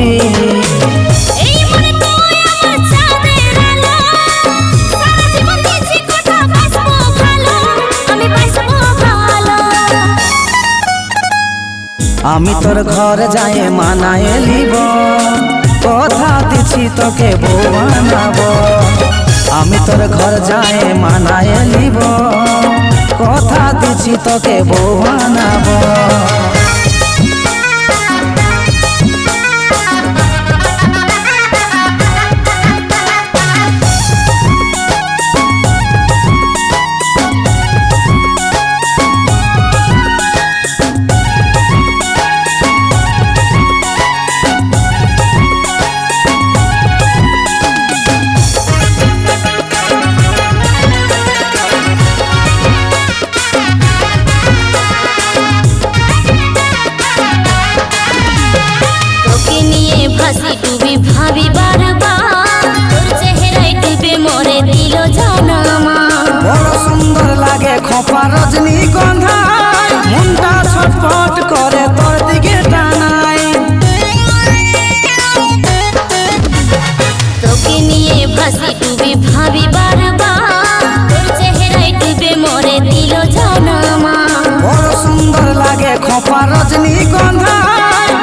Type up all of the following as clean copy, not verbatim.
হবি। আমি তোর ঘর যাই মানায় লিব, কথা দিছি তোকে বউ বানাবো। আমি তোর ঘর যাই মানায় লিব, কথা দিছি তোকে বউ বানাবো। ভাবি বারবার তোর চেহারায় ডুবে মরে দিল জানামা। বড় সুন্দর লাগে খোপা রজনীগন্ধা, মনটা ছটফট করে তোর দিকে টানায়। তোকে নিয়ে ভাসি ডুবে ভাবি বারবার তোর চেহারায় ডুবে মরে দিল জানামা। বড় সুন্দর লাগে খোপা রজনীগন্ধা,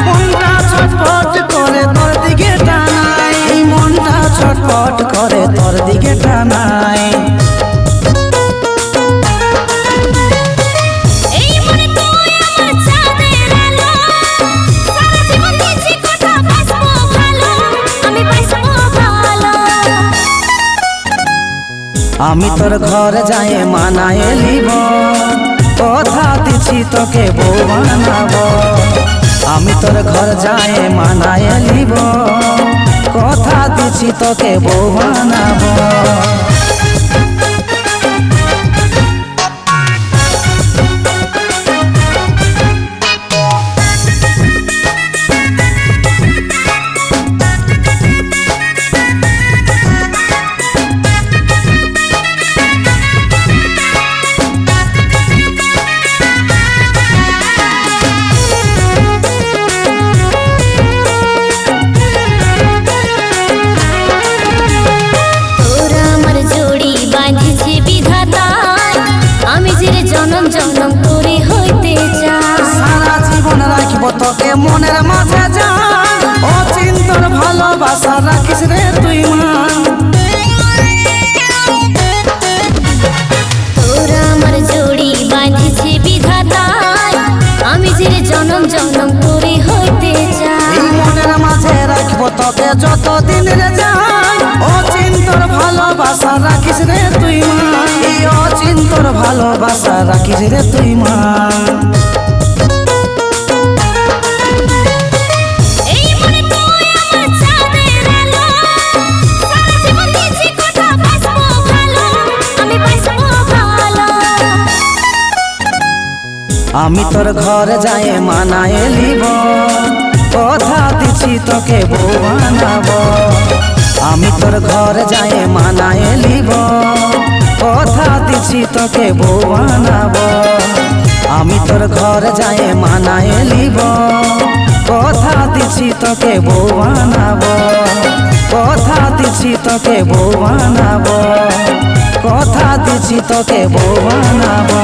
মনটা ছটফট করে তোর দিকে টানায়। এই মনটা ছটফট করে তোর দিকে টানায়। আমি তোর ঘর যাই মানায় লিব, কথা দিছি তোকে বউ বানাবো। আমি তোর ঘর যাই মানায় লিব, কথা দিছি তোকে বউ বানাবো। জনম জনম করে হইতে চাই, সারা জীবন রাখবো তোকে মনের মাঝে জান। অচিন্তর ভালোবাসা রাখিস রে তুই মান। তোরা আমার জড়ি বাঁধিছে বিধাতায়, আমি যে জনম জনম করে হইতে চাই। এই মনের মাঝে রাখবো তোকে যতদিন রে জান। অচিন্তর ভালোবাসা রাখিস রে তুই মান। এই অচিন্তর ভালোবাসা রাখিস রে তুই মান। আমি তোর ঘর যাই মানায় লিব, কথা দিছি তোকে বউ বানাবো। আমি তোর ঘর যাই মানায় লিব, কথা দিছি তোকে বউ বানাবো। আমি তোর ঘর যাই মানায় লিব, কথা দিছি তোকে বউ বানাবো। কথা দিছি তোকে বউ বানাবো, কথা দিছি তোকে বউ বানাবো।